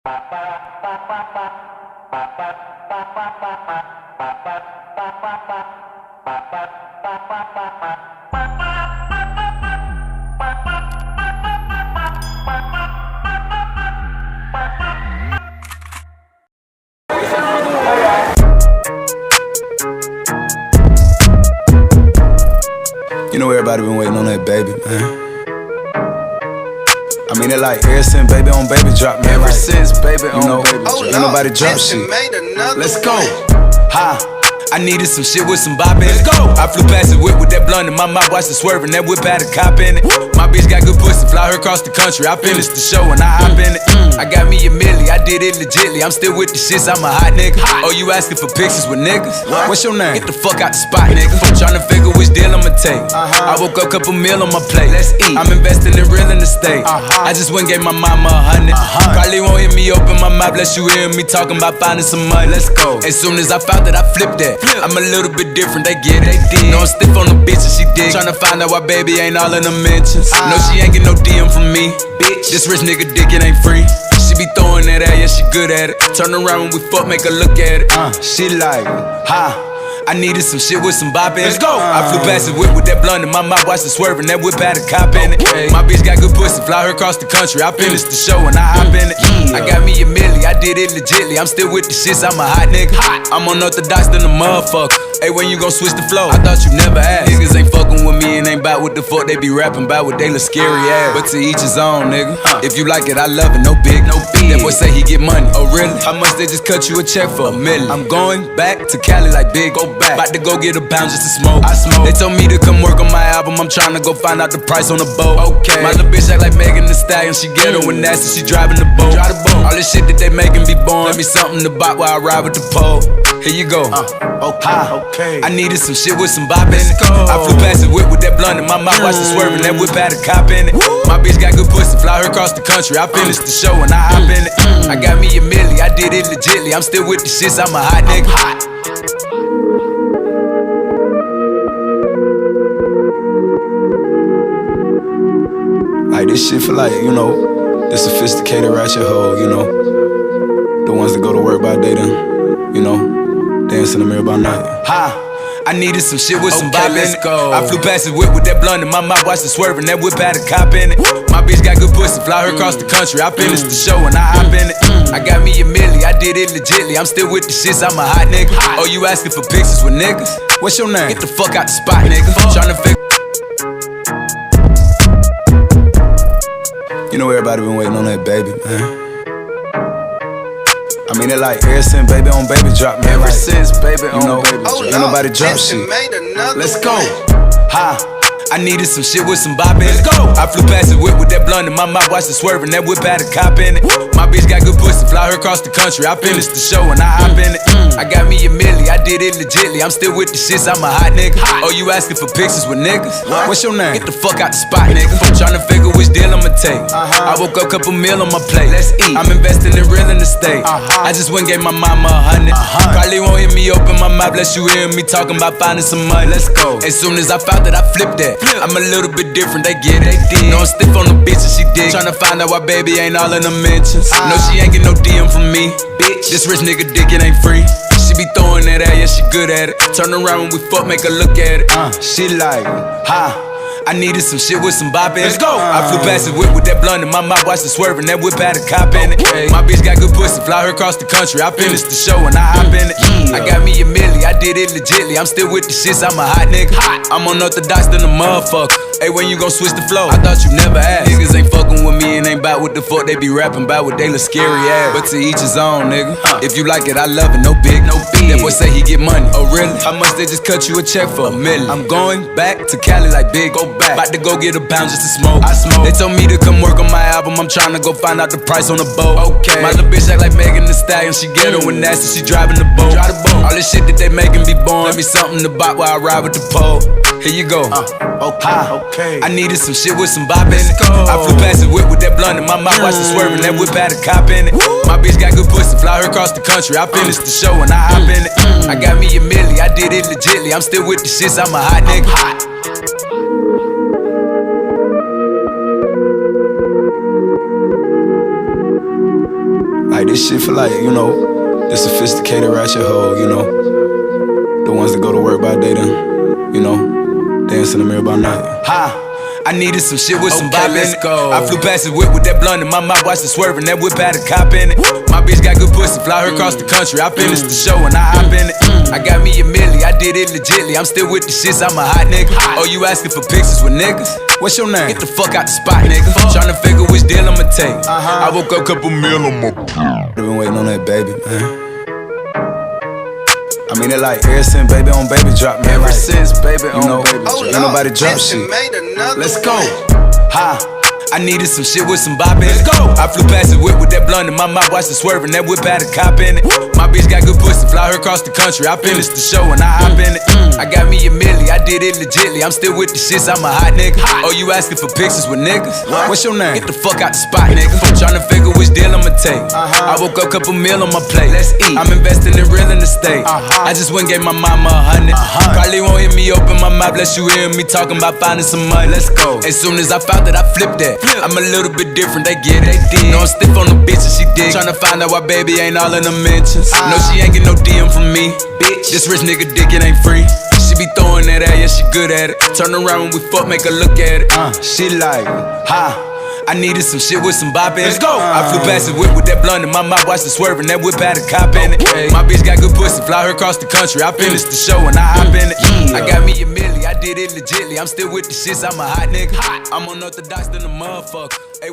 You know everybody been waiting on that baby, man. I mean it like ever since baby on baby drop, man. Ever like, since baby on baby drop. drop. Ain't nobody drop shit. Let's go. Ha. I needed some shit with some bop in it. Let's go. I flew past the whip with that blunt in my mouth, watched it swerving. That whip had a cop in it. My bitch got good pussy, fly her across the country. I finished the show and I hop in it. I got me a milli, I did it legitly. I'm still with the shits, I'm a hot nigga. Oh, you asking for pictures with niggas? What's your name? Get the fuck out the spot, nigga. Tryna figure which deal I'ma take. I woke up, couple meal on my plate. Let's eat. I'm investing in real estate. I just went and gave my mama 100. Probably won't hear me open my mouth, bless you hear me talking about finding some money. Let's go. As soon as I found that, I flipped that. I'm a little bit different, they get it. No, I'm stiff on the bitch and she dig. Tryna find out why baby ain't all in the mentions. No, she ain't get no DM from me. Bitch, this rich nigga dick, it ain't free. She be throwing that at, yeah, she good at it. Turn around when we fuck, make her look at it. She like, ha. I needed some shit with some bop in it. Let's go. I flew past the whip with that blunt in my mouth, watched it swerving. That whip had a cop in it. My bitch got good pussy, fly her across the country. I finished the show and I hop in it. I got me a milli, I did it legitly. I'm still with the shits, I'm a hot nigga. I'm unorthodox than a motherfucker. Hey, when you gon' switch the flow? I thought you never asked. Niggas ain't fucking with me and ain't bout what the fuck they be rapping about, what they look scary ass. But to each his own, nigga. If you like it, I love it, no big, no big. That boy say he get money. Oh really? How much they just cut you a check for? $1 million. I'm going back to Cali like big, go back. About to go get a pound just to smoke. I smoke. They told me to come work on my album. I'm tryna go find out the price on the boat. Okay. My little bitch act like Megan Thee Stallion. She ghetto and nasty. She driving the boat. Drive the boat. All this shit that they making be born. Let me something to buy while I ride with the pole. Here you go. Okay. I needed some shit with some bop in it. I flew past the whip with that blunt in my mouth, watched it swerving. That whip had a cop in it. My bitch got good pussy, fly her across the country. I finished the show and I hop in it. I got me a milli, I did it legitly. I'm still with the shits, I'm a hot nigga. Like this shit for like, you know, the sophisticated ratchet hoe, you know, the ones that go to work by day then, you know, dance in the mirror by night. Ha! I needed some shit with some bop in it. I flew past the whip with that blunt in my mouth, watched it swerving. That whip had a cop in it. My bitch got good pussy, fly her across the country. I finished the show and I hop in it. I got me a milli, I did it legitly. I'm still with the shits, I'm a hot nigga. Oh, you asking for pictures with niggas? What's your name? Get the fuck out the spot, nigga. Tryna figure. You know everybody been waiting on that baby, man. I mean it like ever since baby on baby drop, man. Ever like, since baby on baby drop. Ain't nobody drop shit. Let's go. Ha. I needed some shit with some bop in it. Let's go. I flew past the whip with that blunt in my mouth, watched it swerving. That whip had a cop in it. My bitch got good pussy, fly her across the country. I finished the show and I hop in it. I got me a milli, I did it legitly. I'm still with the shits, I'm a hot nigga. Oh, you asking for pictures with niggas? What's your name? Get the fuck out the spot, nigga. Tryna figure which deal I'ma take. I woke up, couple meal on my plate. Let's eat. I'm investing in real estate. I just went and gave my mama 100. Probably won't hear me open my mouth, bless you hear me talking about finding some money. Let's go. As soon as I found that, I flipped that. I'm a little bit different, they get it. No, I'm stiff on the bitch and she dig. Tryna find out why baby ain't all in the mentions. No, she ain't get no DM from me. Bitch, this rich nigga dick, it ain't free. She be throwing that at, yeah, she good at it. Turn around when we fuck, make her look at it. She like, ha. I needed some shit with some bop in it. Let's go. I flew past the whip with that blunt in my mouth, watched it swerving. That whip had a cop in it. My bitch got good pussy, fly her across the country. I finished the show and I hop in it. I got me a milli, I did it legitly. I'm still with the shits, I'm a hot nigga. I'm unorthodox than a motherfucker. Hey, when you gon' switch the flow? I thought you never asked. Niggas ain't fucking with me and ain't bout what the fuck they be rapping about, what they look scary ass. But to each his own, nigga. If you like it, I love it, no big, no big. That boy say he get money. Oh really? How much they just cut you a check for? $1 million. I'm going back to Cali like big, go back. About to go get a pound just to smoke. I smoke. They told me to come work on my album. I'm tryna go find out the price on the boat. Okay. My little bitch act like Megan Thee Stallion. She ghetto and nasty. She driving the boat. Drive the boat. All this shit that they making be born. Let me something to buy while I ride with the pole. Here you go. Okay. I needed some shit with some bop in it. I flew past the whip with that blunt in my mouth, watched it swerving. That whip had a cop in it. My bitch got good pussy, fly her across the country. I finished the show and I hop in it. I got me a milli, I did it legitly. I'm still with the shits, I'm a hot nigga. Like this shit for like, you know, the sophisticated ratchet hoe, you know. The ones that go to work by day then, you know, dance in the mirror by night. Ha! I needed some shit with some Okay, bop in let's it. go. I flew past the whip with that blunt in my mouth, watched it swerving. That whip had a cop in it. My bitch got good pussy, fly her across the country. I finished the show and I hop in it. I got me a milli, I did it legitly. I'm still with the shits, I'm a hot nigga. Oh, you asking for pictures with niggas? What's your name? Get the fuck out the spot, nigga. Tryna figure which deal I'ma take. I woke up, couple meal on my. I've been waiting on that baby, man. I mean, it like ever since baby on baby drop, man. Ever like, since baby you know, on baby drop. ain't nobody drop shit. Let's go. Ha! I needed some shit with some bop in it. Let's go. I flew past the whip with that blunt in my mouth, watched it swerving. That whip had a cop in it. My bitch got good pussy, fly her across the country. I finished the show and I hop in it. I got me a milli, I did it legitly. I'm still with the shits, I'm a hot nigga. Oh, you asking for pictures with niggas? What's your name? Get the fuck out the spot, nigga. Tryna figure which deal I'ma take. I woke up, couple meal on my plate. Let's eat. I'm investing in real estate. I just went and gave my mama 100. Probably won't hear me open my mouth, bless you hear me talking about finding some money. Let's go. As soon as I found that, I flipped that. I'm a little bit different, they get it. No, I'm stiff on the bitch and she dig. Tryna find out why baby ain't all in the mentions. No, she ain't get no DM from me. Bitch, this rich nigga dick, it ain't free. She be throwing that at, yeah, she good at it. Turn around when we fuck, make her look at it. She like, Ha! I needed some shit with some bop in it. Let's go. I flew past the whip with that blunt in my mouth, watched it swerving. That whip had a cop in it. My bitch got good pussy, fly her across the country. I finished the show and I hop in it. I got me a milli, I did it legitly. I'm still with the shits, I'm a hot nigga. I'm unorthodox than a motherfucker. Hey,